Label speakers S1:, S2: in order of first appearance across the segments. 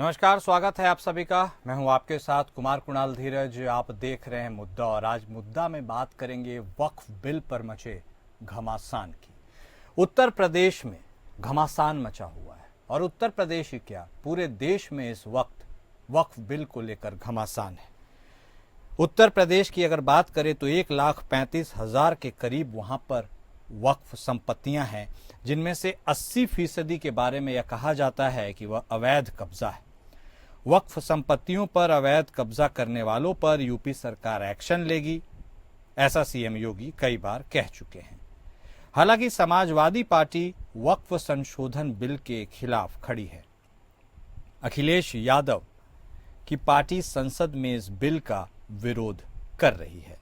S1: नमस्कार, स्वागत है आप सभी का। मैं हूं आपके साथ कुमार कुणाल धीरज। आप देख रहे हैं मुद्दा, और आज मुद्दा में बात करेंगे वक्फ बिल पर मचे घमासान की। उत्तर प्रदेश में घमासान मचा हुआ है, और उत्तर प्रदेश ही क्या, पूरे देश में इस वक्त वक्फ बिल को लेकर घमासान है। उत्तर प्रदेश की अगर बात करें तो 1,35,000 के करीब वहां पर वक्फ संपत्तियां हैं, जिनमें से 80% के बारे में यह कहा जाता है कि वह अवैध कब्जा है। वक्फ संपत्तियों पर अवैध कब्जा करने वालों पर यूपी सरकार एक्शन लेगी, ऐसा सीएम योगी कई बार कह चुके हैं। हालांकि समाजवादी पार्टी वक्फ संशोधन बिल के खिलाफ खड़ी है। अखिलेश यादव की पार्टी संसद में इस बिल का विरोध कर रही है।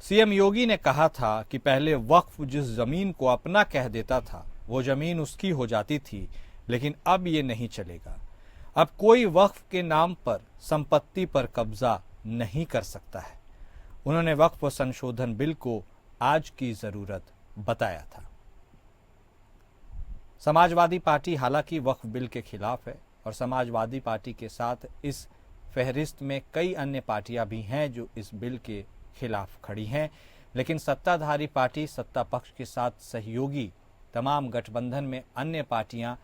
S1: सीएम योगी ने कहा था कि पहले वक्फ जिस जमीन को अपना कह देता था वो जमीन उसकी हो जाती थी, लेकिन अब ये नहीं चलेगा। अब कोई वक्फ के नाम पर संपत्ति पर कब्जा नहीं कर सकता है। उन्होंने वक्फ संशोधन बिल को आज की जरूरत बताया था। समाजवादी पार्टी हालांकि वक्फ बिल के खिलाफ है, और समाजवादी पार्टी के साथ इस फहरिस्त में कई अन्य पार्टियां भी हैं जो इस बिल के खिलाफ खड़ी हैं। लेकिन सत्ताधारी पार्टी, सत्ता पक्ष के साथ सहयोगी तमाम गठबंधन में अन्य पार्टियां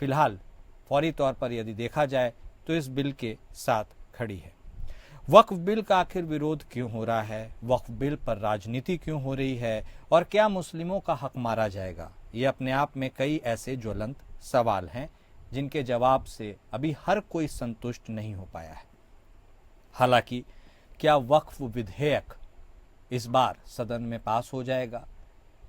S1: फिलहाल फौरी तौर पर यदि देखा जाए तो इस बिल के साथ खड़ी है। वक्फ बिल का आखिर विरोध क्यों हो रहा है, वक्फ बिल पर राजनीति क्यों हो रही है, और क्या मुस्लिमों का हक मारा जाएगा, ये अपने आप में कई ऐसे ज्वलंत सवाल हैं जिनके जवाब से अभी हर कोई संतुष्ट नहीं हो पाया है। हालांकि क्या वक्फ विधेयक इस बार सदन में पास हो जाएगा?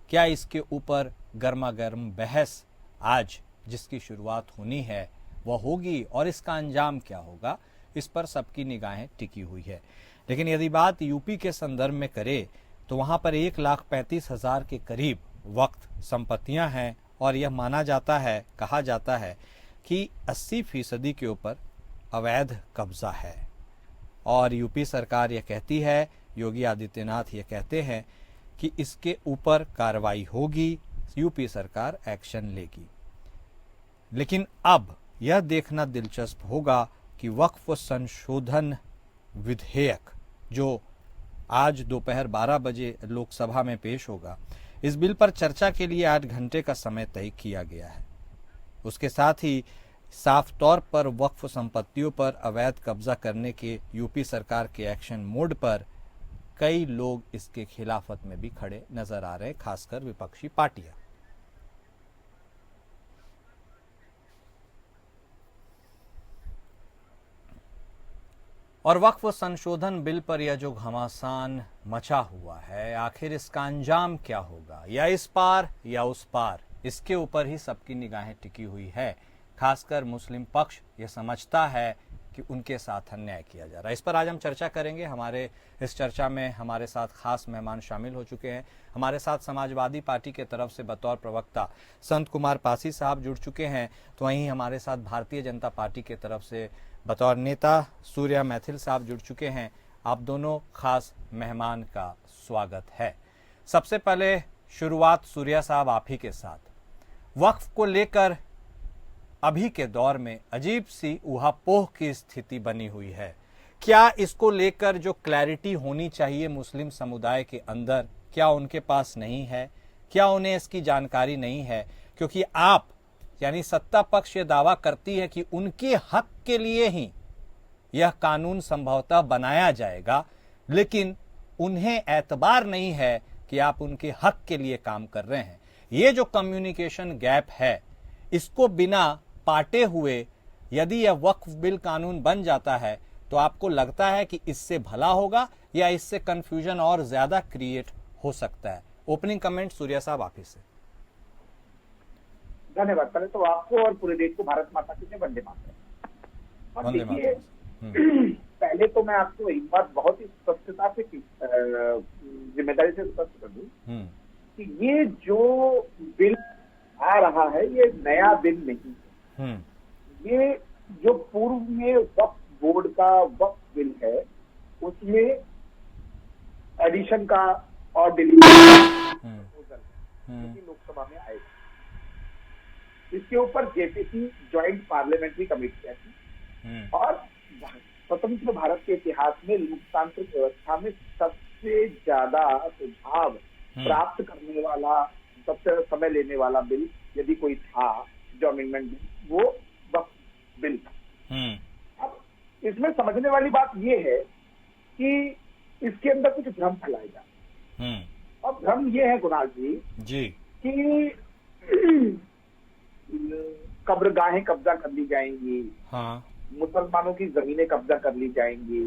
S1: क्या इसके ऊपर गर्मा गर्म बहस आज जिसकी शुरुआत होनी है वह होगी, और इसका अंजाम क्या होगा, इस पर सबकी निगाहें टिकी हुई है। लेकिन यदि बात यूपी के संदर्भ में करें तो वहां पर 1,35,000 के करीब वक्फ संपत्तियां हैं, और यह माना जाता है, कहा जाता है कि 80% के ऊपर अवैध कब्जा है। और यूपी सरकार यह कहती है, योगी आदित्यनाथ ये कहते हैं कि इसके ऊपर कार्रवाई होगी, यूपी सरकार एक्शन लेगी। लेकिन अब यह देखना दिलचस्प होगा कि वक्फ संशोधन विधेयक जो आज दोपहर 12 बजे लोकसभा में पेश होगा, इस बिल पर चर्चा के लिए 8 घंटे का समय तय किया गया है। उसके साथ ही साफ तौर पर वक्फ संपत्तियों पर अवैध कब्जा करने के यूपी सरकार के एक्शन मोड पर कई लोग इसके खिलाफत में भी खड़े नजर आ रहे हैं, खासकर विपक्षी पार्टियां। और वक्फ संशोधन बिल पर यह जो घमासान मचा हुआ है, आखिर इसका अंजाम क्या होगा, या इस पार या उस पार, इसके ऊपर ही सबकी निगाहें टिकी हुई है। खासकर मुस्लिम पक्ष यह समझता है कि उनके साथ अन्याय किया जा रहा है। इस पर आज हम चर्चा करेंगे। हमारे इस चर्चा में हमारे साथ खास मेहमान शामिल हो चुके हैं। हमारे साथ समाजवादी पार्टी के तरफ से बतौर प्रवक्ता संत कुमार पासी साहब जुड़ चुके हैं, तो वहीं हमारे साथ भारतीय जनता पार्टी के तरफ से बतौर नेता सूर्या मैथिल साहब जुड़ चुके हैं। आप दोनों खास मेहमान का स्वागत है। सबसे पहले शुरुआत सूर्या साहब आप ही के साथ। वक्फ को लेकर अभी के दौर में अजीब सी ऊहापोह की स्थिति बनी हुई है। क्या इसको लेकर जो क्लैरिटी होनी चाहिए मुस्लिम समुदाय के अंदर, क्या उनके पास नहीं है? क्या उन्हें इसकी जानकारी नहीं है? क्योंकि आप यानी सत्ता पक्ष ये दावा करती है कि उनके हक के लिए ही यह कानून संभवतः बनाया जाएगा, लेकिन उन्हें एतबार नहीं है कि आप उनके हक के लिए काम कर रहे हैं। ये जो कम्युनिकेशन गैप है, इसको बिना पाटे हुए यदि यह वक्फ बिल कानून बन जाता है तो आपको लगता है कि इससे भला होगा या इससे कंफ्यूजन और ज्यादा क्रिएट हो सकता है? ओपनिंग कमेंट सूर्या साहब आप ही से।
S2: धन्यवाद। पहले तो आपको और पूरे देश को भारत माता की जय, वंदे मातरम। और देखिए, पहले तो मैं आपको एक बात बहुत ही स्पष्टता से जिम्मेदारी से स्पष्ट कर दूं कि ये जो बिल आ रहा है ये नया बिल नहीं है। ये जो पूर्व में वक्फ बोर्ड का वक्फ बिल है उसमें एडिशन का और डिलीशन प्रपोजल लोकसभा में आएगा। इसके ऊपर जेपीसी ज्वाइंट पार्लियामेंट्री कमेटी है और स्वतंत्र भारत के इतिहास में लोकतांत्रिक व्यवस्था में सबसे ज्यादा सुझाव प्राप्त करने वाला, सबसे समय लेने वाला बिल यदि कोई था, जो अमेंडमेंट बिल, वो वक्फ बिल था। अब इसमें समझने वाली बात ये है कि इसके अंदर कुछ भ्रम फैलाए जाए। और भ्रम ये है कुणाल जी कि कब्रगाहें कब्जा कर ली जाएंगी,
S1: हाँ,
S2: मुसलमानों की जमीनें कब्जा कर ली जाएंगी,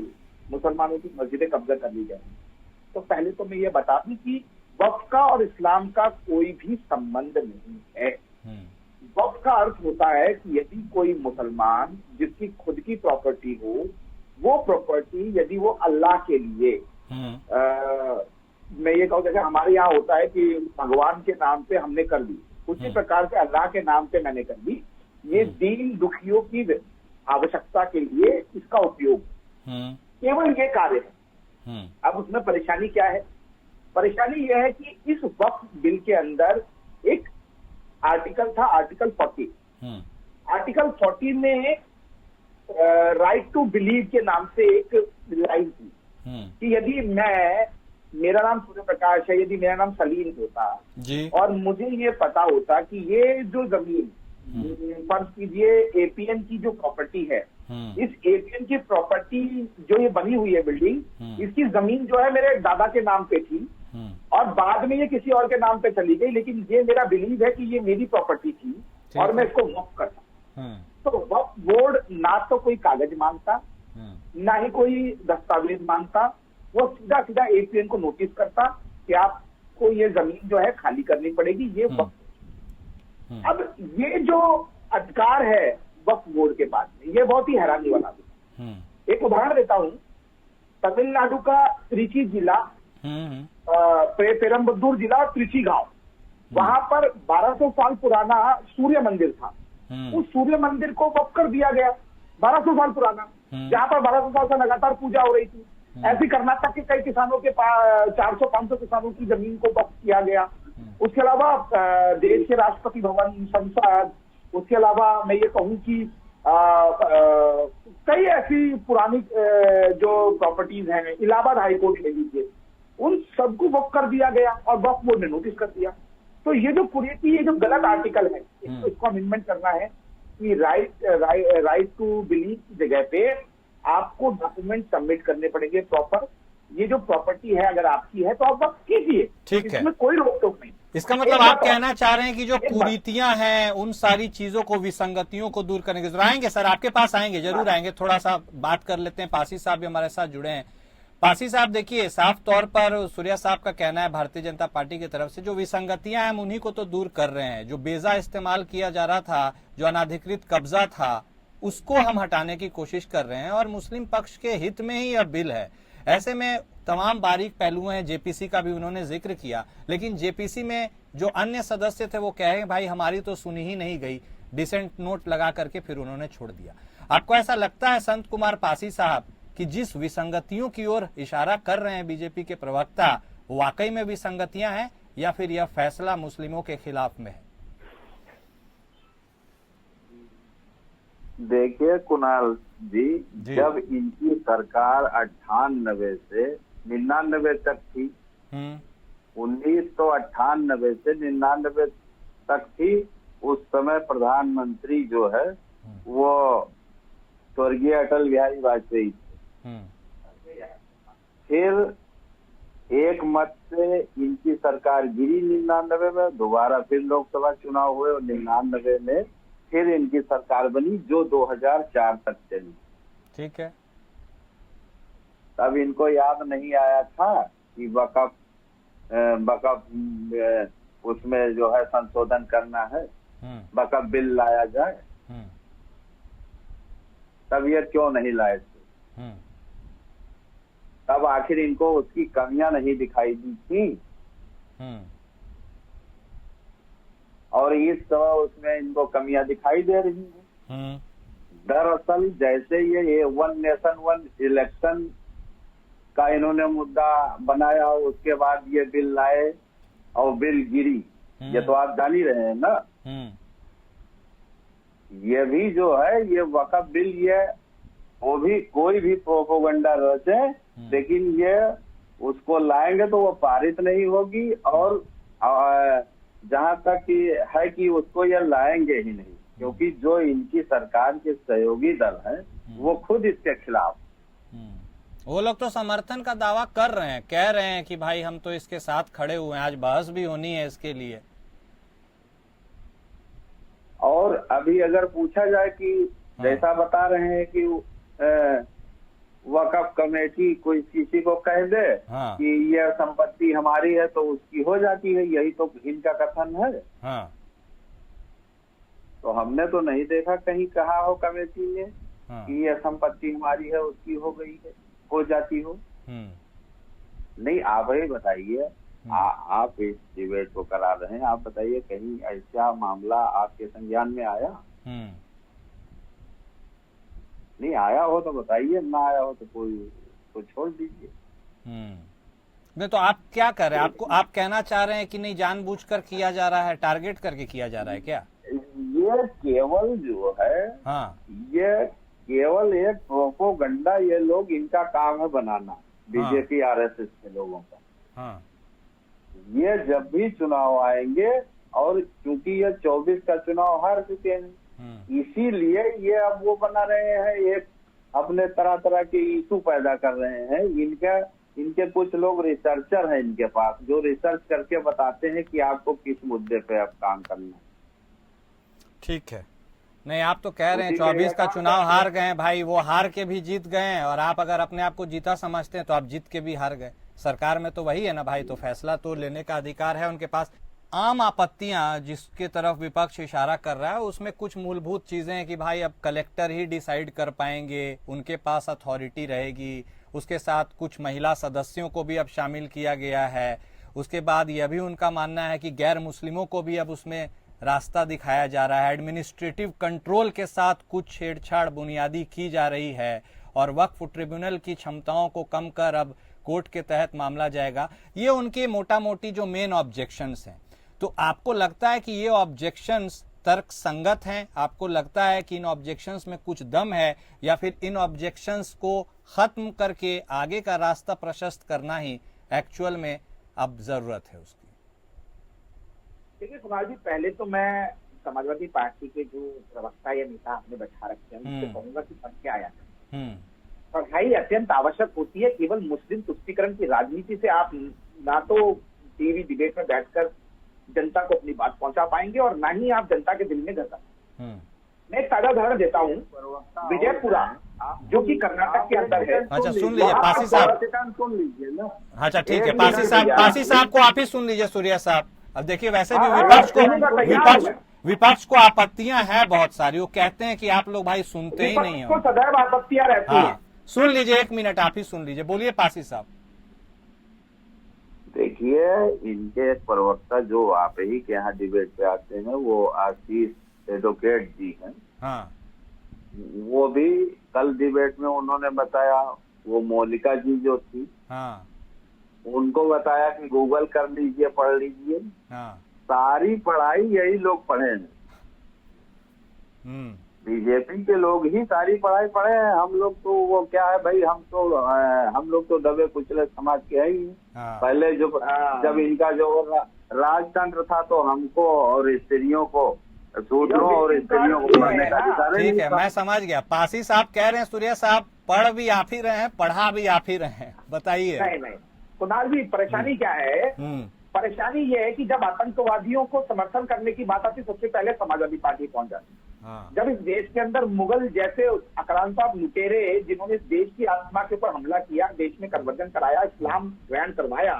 S2: मुसलमानों की मस्जिदें कब्जा कर ली जाएंगी। तो पहले तो मैं ये बता दूं कि वक्फ का और इस्लाम का कोई भी संबंध नहीं है। वक्फ का अर्थ होता है कि यदि कोई मुसलमान जिसकी खुद की प्रॉपर्टी हो, वो प्रॉपर्टी यदि वो अल्लाह के लिए, मैं ये कहूँ जैसे हमारे यहाँ होता है कि भगवान के नाम पे हमने कर दी, उसी प्रकार से अल्लाह के नाम पे मैंने कर दी, ये दीन दुखियों की आवश्यकता के लिए इसका उपयोग, केवल ये कार्य है। अब उसमें परेशानी क्या है? परेशानी यह है कि इस वक्फ बिल के अंदर एक आर्टिकल था, आर्टिकल 40। आर्टिकल 40 में राइट टू बिलीव के नाम से एक लाइन थी कि यदि मेरा नाम सूर्य प्रकाश है, यदि मेरा नाम सलीम होता जी, और मुझे ये पता होता कि ये जो जमीन, फर्ज कीजिए एपीएन की जो प्रॉपर्टी है, इस एपीएन की प्रॉपर्टी जो ये बनी हुई है बिल्डिंग, इसकी जमीन जो है मेरे दादा के नाम पे थी और बाद में ये किसी और के नाम पे चली गई, लेकिन ये मेरा बिलीव है कि ये मेरी प्रॉपर्टी थी और मैं इसको वक्फ करता, तो वक्फ बोर्ड ना तो कोई कागज मांगता, ना ही कोई दस्तावेज मांगता, वो सीधा सीधा एपीएन को नोटिस करता कि आपको ये जमीन जो है खाली करनी पड़ेगी, ये वक्फ। अब ये जो अधिकार है वक्फ बोर्ड के पास में, ये बहुत ही हैरानी वाला है। एक उदाहरण देता हूं, तमिलनाडु का त्रिची जिला, पेरम्बदूर जिला, त्रिची गांव, वहां पर 1200 साल पुराना सूर्य मंदिर था। उस सूर्य मंदिर को वक्फ कर दिया गया, 1200 साल पुराना, जहां पर 1200 साल से लगातार पूजा हो रही थी। ऐसी कर्नाटक के कई किसानों के 400-500 किसानों की जमीन को वक्फ किया गया। उसके अलावा देश के राष्ट्रपति भवन, संसद, उसके अलावा मैं ये कहूँ कि कई ऐसी पुरानी जो प्रॉपर्टीज हैं, इलाहाबाद हाईकोर्ट ले लीजिए, उन सबको वक्फ कर दिया गया और वक्फ बोर्ड ने नोटिस कर दिया। तो ये जो कुरीति, ये जो गलत आर्टिकल है, इसको अमेंडमेंट करना है कि राइट टू बिलीव की जगह पे आपको डॉक्यूमेंट सबमिट करने पड़ेंगे प्रॉपर। ये जो प्रॉपर्टी है अगर आपकी है तो आप वक्त कीजिए,
S1: ठीक है,
S2: इसमें कोई रोक टोक नहीं।
S1: इसका मतलब आप कहना चाह रहे हैं कि जो कुरीतियां हैं उन सारी चीजों को, विसंगतियों को दूर करने की जरूरत। आएंगे सर, आपके पास आएंगे, जरूर आएंगे। थोड़ा सा बात कर लेते हैं, पासी साहब भी हमारे साथ जुड़े हैं। पासी साहब देखिए, साफ तौर पर सूर्या साहब का कहना है भारतीय जनता पार्टी की तरफ से जो विसंगतियां हैं हम उन्हीं को तो दूर कर रहे हैं। जो बेजा इस्तेमाल किया जा रहा था, जो अनाधिकृत कब्जा था, उसको हम हटाने की कोशिश कर रहे हैं और मुस्लिम पक्ष के हित में ही यह बिल है। ऐसे में तमाम बारीक पहलू हैं, जेपीसी का भी उन्होंने जिक्र किया, लेकिन जेपीसी में जो अन्य सदस्य थे वो कहे भाई हमारी तो सुनी ही नहीं गई, डिसेंट नोट लगा करके फिर उन्होंने छोड़ दिया। आपको ऐसा लगता है संत कुमार पासी साहब कि जिस विसंगतियों की ओर इशारा कर रहे हैं बीजेपी के प्रवक्ता, वाकई में विसंगतियां हैं या फिर यह फैसला मुस्लिमों के खिलाफ में है?
S3: देखिए कुणाल जी, जब इनकी सरकार 98 से 99 तक थी, 1998 से 99 तक थी, उस समय प्रधानमंत्री जो है वो स्वर्गीय अटल बिहारी वाजपेयी थे। फिर एक मत से इनकी सरकार गिरी 99 में, दोबारा फिर लोकसभा चुनाव हुए और 99 में फिर इनकी सरकार बनी जो 2004 तक चली।
S1: ठीक है।
S3: तब इनको याद नहीं आया था कि वक़्फ़ उसमें जो है संशोधन करना है, वक़्फ़ बिल लाया जाए। तब ये क्यों नहीं लाए थे? तब आखिर इनको उसकी कमियां नहीं दिखाई दी थी और इस समय उसमें इनको कमियां दिखाई दे रही हैं। दरअसल जैसे ये वन नेशन वन इलेक्शन का इन्होंने मुद्दा बनाया, उसके बाद ये बिल लाए और बिल गिरी, ये तो आप जान ही रहे हैं ना। ये भी जो है ये वक़्फ़ बिल, ये वो भी कोई भी प्रोपोगंडा रचे, लेकिन ये उसको लाएंगे तो वो पारित नहीं होगी, और जहां तक कि है कि उसको ये लाएंगे ही नहीं, क्योंकि जो इनकी सरकार के सहयोगी दल हैं वो खुद इसके खिलाफ।
S1: वो लोग तो समर्थन का दावा कर रहे हैं, कह रहे हैं कि भाई हम तो इसके साथ खड़े हुए हैं, आज बहस भी होनी है इसके लिए।
S3: और अभी अगर पूछा जाए कि जैसा बता रहे हैं कि वक़्फ़ कमेटी कोई किसी को कह दे कि यह संपत्ति हमारी है तो उसकी हो जाती है, यही तो इनका कथन है। तो हमने तो नहीं देखा कहीं कहा हो कमेटी ने कि यह संपत्ति हमारी है उसकी हो गई है, हो जाती हो। नहीं, आप ही बताइए, आप इस डिबेट को करा रहे हैं, आप बताइए कहीं ऐसा मामला आपके संज्ञान में आया? नहीं आया हो तो बताइए, ना आया हो तो कोई तो छोड़ दीजिए।
S1: नहीं तो आप क्या कर रहे हैं? आप कहना चाह रहे हैं कि नहीं जानबूझकर किया जा रहा है, टारगेट करके किया जा रहा है क्या?
S3: ये केवल जो है, ये केवल एक प्रोपोगंडा, ये लोग इनका काम है बनाना, बीजेपी आरएसएस के लोगों का। ये जब भी चुनाव आएंगे, और क्योंकि ये 24 का चुनाव हार चुके हैं, इसीलिए ये अब वो बना रहे हैं, एक अपने तरह तरह के इशू पैदा कर रहे हैं। इनके कुछ लोग रिसर्चर हैं इनके पास, जो रिसर्च करके बताते हैं कि आपको किस मुद्दे पे अब काम करना है।
S1: ठीक है, नहीं आप तो कह रहे हैं 24 का चुनाव हार गए हैं भाई, वो हार के भी जीत गए हैं, और आप अगर अपने आप को जीता समझते हैं तो आप जीत के भी हार गए। सरकार में तो वही है ना भाई, तो फैसला तो लेने का अधिकार है उनके पास। आम आपत्तियां जिसके तरफ विपक्ष इशारा कर रहा है उसमें कुछ मूलभूत चीजें हैं कि भाई अब कलेक्टर ही डिसाइड कर पाएंगे, उनके पास अथॉरिटी रहेगी, उसके साथ कुछ महिला सदस्यों को भी अब शामिल किया गया है। उसके बाद यह भी उनका मानना है कि गैर मुस्लिमों को भी अब उसमें रास्ता दिखाया जा रहा है। एडमिनिस्ट्रेटिव कंट्रोल के साथ कुछ छेड़छाड़ बुनियादी की जा रही है, और वक्फ ट्रिब्यूनल की क्षमताओं को कम कर अब कोर्ट के तहत मामला जाएगा। ये उनके मोटा मोटी जो मेन ऑब्जेक्शंस हैं। तो आपको लगता है कि ये ऑब्जेक्शंस तर्क संगत हैं? आपको लगता है कि इन ऑब्जेक्शंस में कुछ दम है, या फिर इन ऑब्जेक्शंस को खत्म करके आगे का रास्ता प्रशस्त करना ही एक्चुअल में अब जरूरत है उसकी?
S2: देखिए कुमार जी, पहले तो मैं समाजवादी पार्टी के जो प्रवक्ता या नेता आपने बैठा रखे हैं उनसे कहूंगा कि पढ़ के आया है। पढ़ाई अत्यंत आवश्यक होती है। केवल मुस्लिम तुष्टीकरण की राजनीति से आप ना तो टीवी डिबेट में बैठकर जनता को अपनी बात पहुंचा पाएंगे, और ना ही आप जनता के दिल में घर कर। मैं एक ताजा उदाहरण देता हूँ, विजयपुरा जो कि कर्नाटक के अंदर है।
S1: अच्छा सुन लीजिए पासी साहब,
S3: सुन लीजिए ना।
S1: अच्छा ठीक है, पासी साहब को आप ही सुन लीजिए। सूर्या साहब, अब देखिए वैसे भी विपक्ष को आपत्तियां हैं बहुत सारी, वो कहते हैं कि आप लोग भाई सुनते ही नहीं हो।
S2: सदैव आपत्तियां रहती हैं।
S1: सुन लीजिए, एक मिनट आप ही सुन लीजिए, बोलिए पासी साहब।
S3: देखिए, इनके एक प्रवक्ता जो आप ही के यहाँ डिबेट पे आते हैं, वो आशीष एडवोकेट जी हैं। वो भी कल डिबेट में उन्होंने बताया, वो मौलिका जी जो थी, उनको बताया कि गूगल कर लीजिए, पढ़ लीजिए। सारी पढ़ाई यही लोग पढ़े हैं, बीजेपी के लोग ही सारी पढ़ाई पढ़े हैं। हम लोग तो वो क्या है भाई, हम लोग तो दबे कुचले समाज के है ही। पहले जब इनका जो राजतंत्र था तो हमको और स्त्रियों को, शूद्रों और स्त्रियों को पढ़ने का अधिकार।
S1: ठीक है, मैं समझ गया। पासी साहब कह रहे हैं सूर्या साहब पढ़ भी आप ही रहे हैं, पढ़ा भी आप ही रहे हैं, बताइए।
S2: नहीं कुणाल जी, परेशानी क्या है? परेशानी ये है कि जब आतंकवादियों को समर्थन करने की बात आती, सबसे पहले समाजवादी पार्टी पहुंच जाती। जब इस देश के अंदर मुगल जैसे आक्रांता लुटेरे, जिन्होंने इस देश की आत्मा के ऊपर हमला किया, देश में कन्वर्जन कराया, इस्लाम ग्रहण करवाया,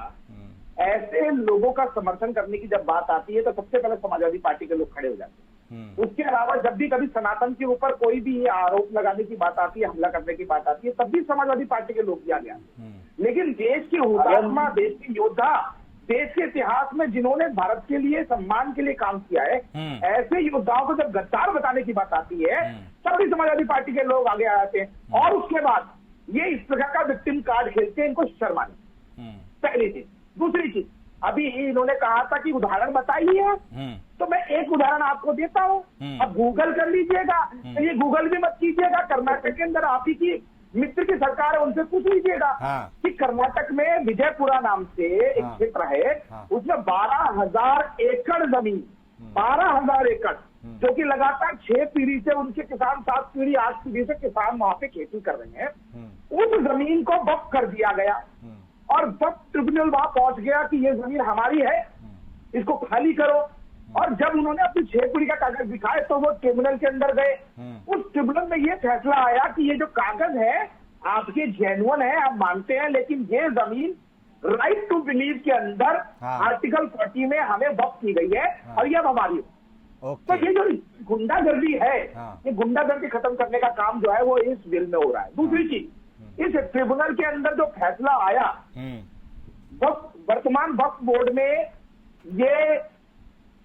S2: ऐसे लोगों का समर्थन करने की जब बात आती है तो सबसे पहले समाजवादी पार्टी के लोग खड़े हो जाते हैं। उसके अलावा जब भी कभी सनातन के ऊपर कोई भी आरोप लगाने की बात आती है, हमला करने की बात आती है, तब भी समाजवादी पार्टी के लोग आगे आते हैं। लेकिन देश के हुतात्मा, देश के योद्धा, देश के इतिहास में जिन्होंने भारत के लिए, सम्मान के लिए काम किया है, ऐसे योद्धाओं को जब गद्दार बताने की बात आती है, तब भी समाजवादी पार्टी के लोग आगे आ जाते हैं। और उसके बाद ये इस प्रकार का विक्टिम कार्ड खेलते हैं, इनको शर्म आनी, पहली चीज। दूसरी चीज, अभी इन्होंने कहा था कि उदाहरण बताइए, तो मैं एक उदाहरण आपको देता हूँ। अब गूगल कर लीजिएगा, तो ये गूगल भी मत कीजिएगा। कर्नाटक के अंदर आप ही की मित्र की सरकार है, उनसे पूछ लीजिएगा कि कर्नाटक में विजयपुरा नाम से एक क्षेत्र है, उसमें 12,000 एकड़ जमीन, 12,000 एकड़, जो कि लगातार 6 पीढ़ी से उनके किसान, 7 पीढ़ी 8 पीढ़ी से किसान वहां पे खेती कर रहे हैं। उस जमीन को वक्फ कर दिया गया और वक्फ ट्रिब्यूनल वहां पहुंच गया कि ये जमीन हमारी है, इसको खाली करो। और जब उन्होंने अपनी 6 पीढ़ी का कागज दिखाए तो वो ट्रिब्यूनल के अंदर गए। उस ट्रिब्यूनल में ये फैसला आया कि ये जो कागज है आपके जेन्युइन है, आप मानते हैं, लेकिन ये जमीन राइट टू बिलीव के अंदर आर्टिकल 40 में हमें वक्फ की गई है और ये अब हमारी है। तो ये जो गुंडागर्दी है, ये गुंडागर्दी खत्म करने का काम जो है वो इस बिल में हो रहा है। दूसरी चीज, इस ट्रिब्यूनल के अंदर जो फैसला आया, वर्तमान वक्फ बोर्ड में ये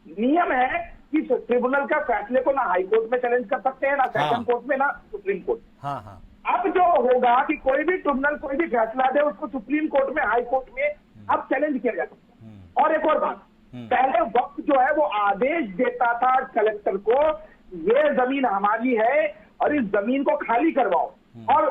S2: नियम है कि ट्रिब्यूनल का फैसले को ना हाई कोर्ट में चैलेंज कर सकते हैं, ना सेशन कोर्ट में, ना सुप्रीम कोर्ट। अब जो होगा कि कोई भी ट्रिब्यूनल कोई भी फैसला दे, उसको सुप्रीम कोर्ट में, हाई कोर्ट में अब चैलेंज किया जा सकता है। और एक और बात, पहले वक्त जो है वो आदेश देता था कलेक्टर को, ये जमीन हमारी है और इस जमीन को खाली करवाओ। और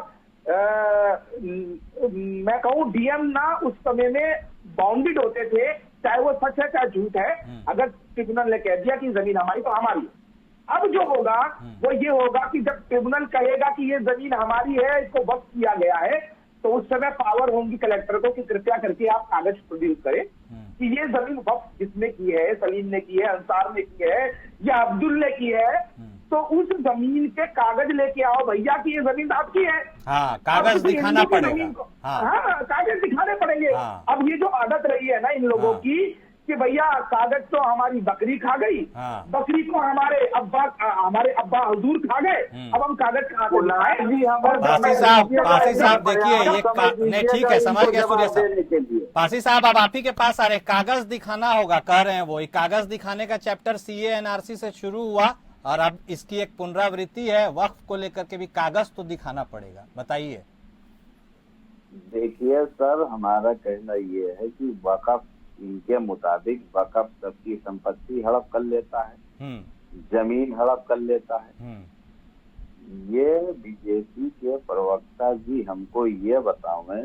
S2: मैं कहूं डीएम ना उस समय में बाउंडेड होते थे, चाहे वो सच है चाहे झूठ है। अगर ट्रिब्यूनल ने कह दिया कि जमीन हमारी तो हमारी। अब जो होगा वो ये होगा कि जब ट्रिब्यूनल कहेगा कि ये जमीन हमारी है, इसको वक्फ किया गया है, तो उस समय पावर होगी कलेक्टर को कि कृपया करके आप कागज प्रोड्यूस करें कि ये जमीन वक्फ किसने की है, सलीम ने की है, अंसार ने की है या अब्दुल ने की है। तो उस जमीन के कागज लेके आओ भैया कि ये जमीन आपकी है।
S1: कागज दिखाना पड़ेगा।
S2: कागज दिखाने पड़ेंगे। अब ये जो आदत रही है ना इन लोगों की कि भैया कागज तो हमारी बकरी खा गई, बकरी को हमारे अब्बा हुजूर खा गए, अब हम कागज कहाँ से दिखाएं?
S1: पासी साहब देखिए, ये ठीक है, समझ गए सूर्य साहब। पासी साहब अब आप ही के पास आ रहे, कागज दिखाना होगा कह रहे हैं वो। कागज दिखाने का चैप्टर सीए एनआरसी से शुरू हुआ और अब इसकी एक पुनरावृत्ति है, वक्फ को लेकर के भी कागज तो दिखाना पड़ेगा। बताइए।
S3: देखिए सर, हमारा कहना ये है कि वक्फ, इनके मुताबिक वक्फ सबकी संपत्ति हड़प कर लेता है, जमीन हड़प कर लेता है। ये बीजेपी के प्रवक्ता जी हमको ये बतावें,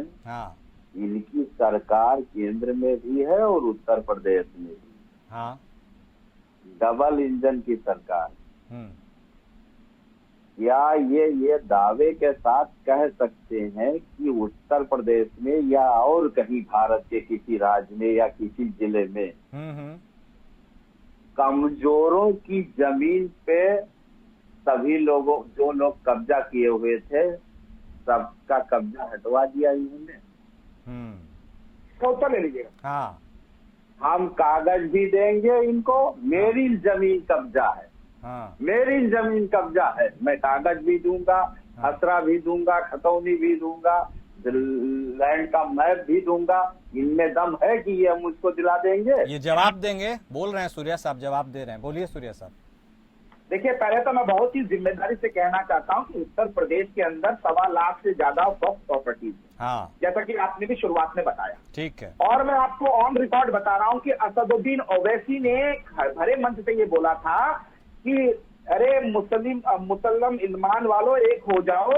S3: इनकी सरकार केंद्र में भी है और उत्तर प्रदेश में भी, डबल इंजन की सरकार। या ये दावे के साथ कह सकते हैं कि उत्तर प्रदेश में या और कहीं भारत के किसी राज्य में या किसी जिले में कमजोरों की जमीन पे सभी लोगों, जो लोग कब्जा किए हुए थे, सबका कब्जा हटवा दिया इन्होंने।
S2: तो ले लीजिएगा।
S3: हम कागज भी देंगे इनको, मेरी जमीन कब्जा है, मेरी जमीन कब्जा है, मैं कागज भी दूंगा, खसरा भी दूंगा, खतौनी भी दूंगा, लैंड का मैप भी दूंगा। इनमें दम है कि ये मुझको दिला देंगे?
S1: ये जवाब देंगे, बोल रहे हैं सूर्या साहब, जवाब दे रहे हैं। बोलिए सूर्या साहब।
S2: देखिए, पहले तो मैं बहुत ही जिम्मेदारी से कहना चाहता हूं कि उत्तर प्रदेश के अंदर 1.25 लाख से ज्यादा वक्फ प्रॉपर्टीज है, जैसा कि आपने भी शुरुआत में बताया। ठीक है। और मैं आपको ऑन रिकॉर्ड बता रहा हूं कि असदुद्दीन ओवैसी ने भरे मंच से ये बोला था कि अरे मुसल्लम इल्मान वालों एक हो जाओ,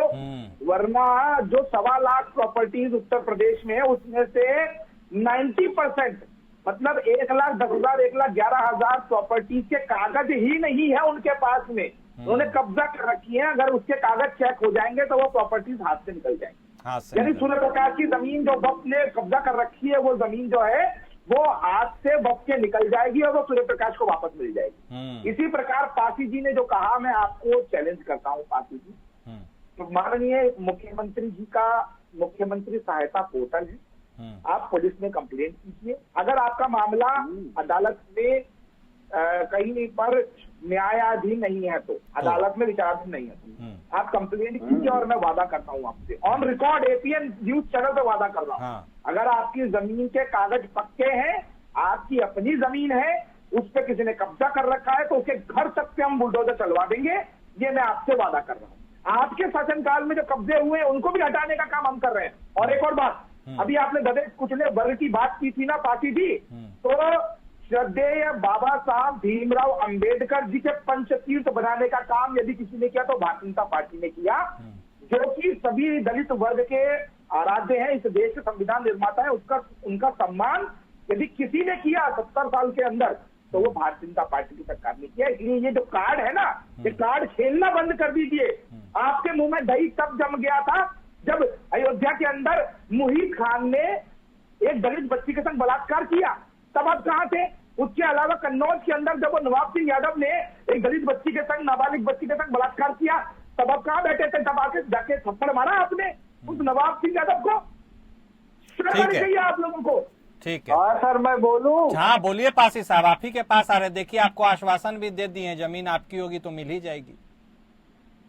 S2: वरना जो 1.25 लाख प्रॉपर्टीज उत्तर प्रदेश में है उसमें से 90% मतलब 1,10,000 1,11,000 प्रॉपर्टीज के कागज ही नहीं है उनके पास में। उन्होंने कब्जा कर रखी है, अगर उसके कागज चेक हो जाएंगे तो वो प्रॉपर्टीज हाथ से निकल जाएंगी। यानी सूर्य प्रकाश की जमीन जो वक्त ने कब्जा कर रखी है, वो जमीन जो है वो हाथ से वक्त के निकल जाएगी और वो सूर्य प्रकाश को वापस मिल जाएगी। इसी प्रकार पासी जी ने जो कहा, मैं आपको चैलेंज करता हूँ पासी जी, तो माननीय मुख्यमंत्री जी का मुख्यमंत्री सहायता पोर्टल है, आप पुलिस में कंप्लेंट कीजिए। अगर आपका मामला अदालत में कहीं पर न्यायाधीन नहीं है, तो अदालत में विचाराधीन नहीं है, तो आप कंप्लेंट कीजिए। और मैं वादा करता हूँ आपसे, on record APN news channel पे वादा कर रहा हूँ, अगर आपकी जमीन के कागज पक्के हैं, आपकी अपनी जमीन है, उस पर किसी ने कब्जा कर रखा है, तो उसके घर तक पे हम बुलडोजर चलवा देंगे। ये मैं आपसे वादा कर रहा हूँ। आपके शासनकाल में जो कब्जे हुए उनको भी हटाने का काम हम कर रहे हैं। और एक और बात, अभी आपने दबे कुचले वर्ग की बात की थी ना पार्टी जी, तो श्रद्धेय बाबा साहब भीमराव अंबेडकर जी के पंचतीर्थ बनाने का काम यदि किसी ने किया तो भारतीय जनता पार्टी ने किया, जो कि सभी दलित वर्ग के आराध्य हैं, इस देश के संविधान निर्माता है, उसका उनका सम्मान यदि किसी ने किया 70 साल के अंदर तो वो भारतीय जनता पार्टी की सरकार ने किया। इसलिए ये जो कार्ड है ना, ये कार्ड खेलना बंद कर दीजिए। आपके मुंह में दही तब जम गया था जब अयोध्या के अंदर मुहित खान ने एक दलित बच्ची के संग बलात्कार किया, तब आप कहां थे? उसके अलावा कन्नौज के अंदर जब नवाब सिंह यादव ने एक दलित बच्ची के संग, नाबालिग बच्ची के संग बलात्कार किया, तब आप कहां बैठे थे? तब आके जाके थप्पड़ मारा आपने उस नवाब सिंह यादव को। शर्म चाहिए आप लोगों को।
S1: ठीक है।
S3: हाँ सर, मैं बोलूं?
S1: हाँ बोलिए पासी साहब, आप ही के पास आ रहे। देखिए आपको आश्वासन भी दे दिए, जमीन आपकी होगी तो मिल ही जाएगी।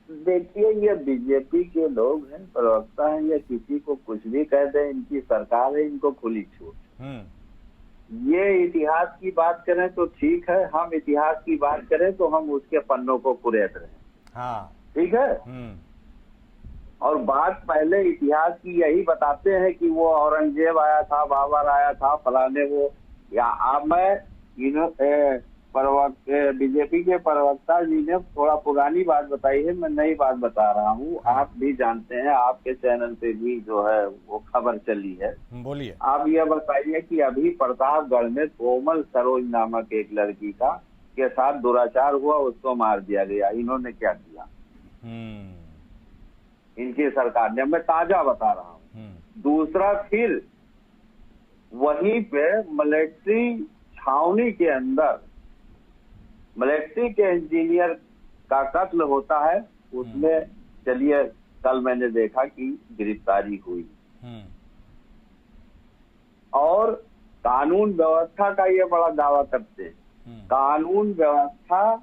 S3: देखिए, ये बीजेपी के लोग हैं, प्रवक्ता हैं, ये किसी को कुछ भी कह दे, इनकी सरकार है, इनको खुली छूट। ये इतिहास की बात करें तो ठीक है, हम इतिहास की बात करें तो हम उसके पन्नों को कुरेद रहे हैं।
S1: हाँ
S3: ठीक है। और बात पहले इतिहास की यही बताते हैं कि वो औरंगजेब आया था, बाबर आया था, फलाने वो, या अब मैं बीजेपी के प्रवक्ता जी ने थोड़ा पुरानी बात बताई है, मैं नई बात बता रहा हूँ। आप भी जानते हैं, आपके चैनल पे भी जो है वो खबर चली है।
S1: बोलिए।
S3: आप ये बताइए कि अभी प्रतापगढ़ में कोमल सरोज नामक एक लड़की का के साथ दुराचार हुआ, उसको मार दिया गया। इन्होंने क्या किया? इनकी सरकार ने, मैं ताजा बता रहा हूँ। दूसरा, फिर वहीं पे मिलिट्री छावनी के अंदर मिलिट्री के इंजीनियर का कत्ल होता है, उसमें चलिए कल मैंने देखा कि गिरफ्तारी हुई। और कानून व्यवस्था का ये बड़ा दावा करते हैं। कानून व्यवस्था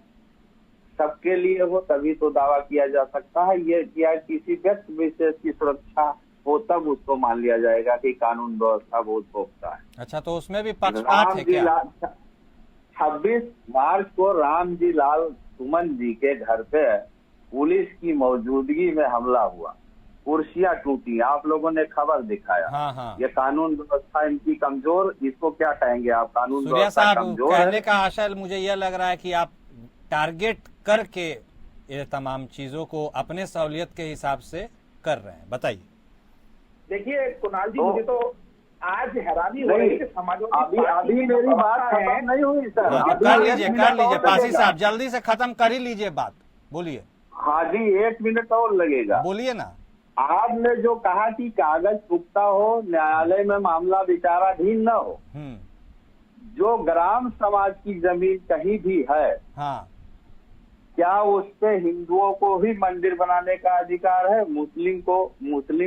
S3: सबके लिए हो तभी तो दावा किया जा सकता है। ये क्या किसी व्यक्ति विशेष की सुरक्षा हो तब उसको मान लिया जाएगा कि कानून व्यवस्था बहुत पुख्ता है।
S1: अच्छा, तो उसमें भी पक्षपात है क्या?
S3: 26 मार्च को रामजी लाल सुमन जी के घर पे पुलिस की मौजूदगी में हमला हुआ, कुर्सियां टूटी, आप लोगों ने खबर दिखाया।
S1: हाँ। ये
S3: कानून व्यवस्था इनकी कमजोर, इसको क्या कहेंगे आप? कानून व्यवस्था कमजोर है।
S1: कहने का आशय मुझे यह लग रहा है कि आप टारगेट करके ये तमाम चीजों को अपने सहूलियत के हिसाब से कर रहे हैं। बताइए।
S2: देखिए कुणाल जी, मुझे तो आज हैरानी हो रही है कि समाजवादी
S3: अभी मेरी बात खत्म नहीं हुई सर।
S1: कर लीजिए पासी साहब, जल्दी से खत्म कर ही लीजिए बात। बोलिए।
S3: हाँ जी, 1 मिनट और लगेगा।
S1: बोलिए ना।
S3: आपने जो कहा कि कागज पुख्ता हो, न्यायालय में मामला विचाराधीन न हो, जो ग्राम समाज की जमीन कहीं भी है,
S1: हाँ,
S3: क्या उस पे हिंदुओं को भी मंदिर बनाने का अधिकार है? मुस्लिम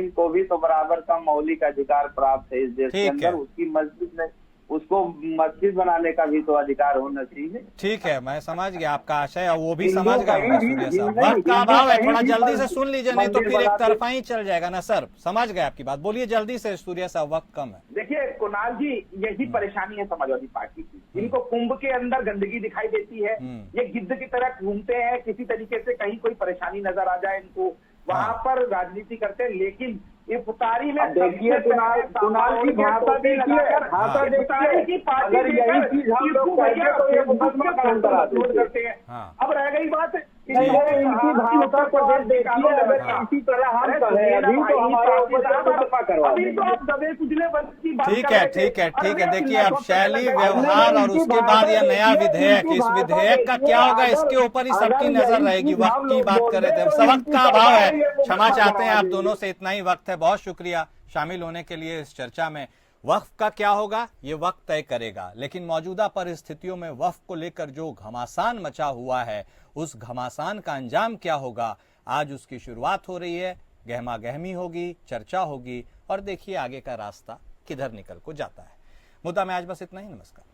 S3: को भी तो बराबर का मौलिक अधिकार प्राप्त है इस देश के अंदर। उसकी मस्जिद में उसको मस्जिद बनाने का भी तो अधिकार होना चाहिए।
S1: ठीक है, मैं समझ गया आपका आशय, और वो भी समझ गया। वक्त का अभाव है, थोड़ा जल्दी से सुन लीजिए, नहीं तो फिर एक तरफा ही चल जाएगा ना सर। समझ गए आपकी बात, बोलिए जल्दी से सूर्य साहब, वक्त कम है।
S2: देखिए कुणाल जी, यही परेशानी है समाजवादी पार्टी की। इनको कुंभ के अंदर गंदगी दिखाई देती है, ये गिद्ध की तरह घूमते हैं, किसी तरीके से कहीं कोई परेशानी नजर आ जाए इनको, वहां पर राजनीति करते हैं। लेकिन इफ्तारी में
S3: देखिए कुणाल की भाषा देखिए,
S2: इफ्तारी की पार्टी
S3: अगर यही चीज हम लोग कहेंगे तो ये मुकदमा कायम करा
S2: करते हैं। अब रह गई बात
S3: इनकी भाषा को देखिए, अगर इसी तरह हम करें अभी तो हमारे अभी तो आप दबे कुचले वर्ग की बात।
S1: ठीक है। देखिए अब शैली, व्यवहार और उसके बाद यह नया विधेयक, इस विधेयक का क्या होगा इसके ऊपर ही सबकी नजर रहेगी। वक्त की बात कर रहे थे, वक्त का अभाव है, क्षमा चाहते हैं आप दोनों से, इतना ही वक्त है। बहुत शुक्रिया शामिल होने के लिए इस चर्चा में। वक्फ का क्या होगा ये वक्त तय करेगा, लेकिन मौजूदा परिस्थितियों में वक्फ को लेकर जो घमासान मचा हुआ है, उस घमासान का अंजाम क्या होगा, आज उसकी शुरुआत हो रही है। गहमा गहमी होगी, चर्चा होगी, और देखिए आगे का रास्ता किधर निकल को जाता है। मुद्दा में आज बस इतना ही। नमस्कार।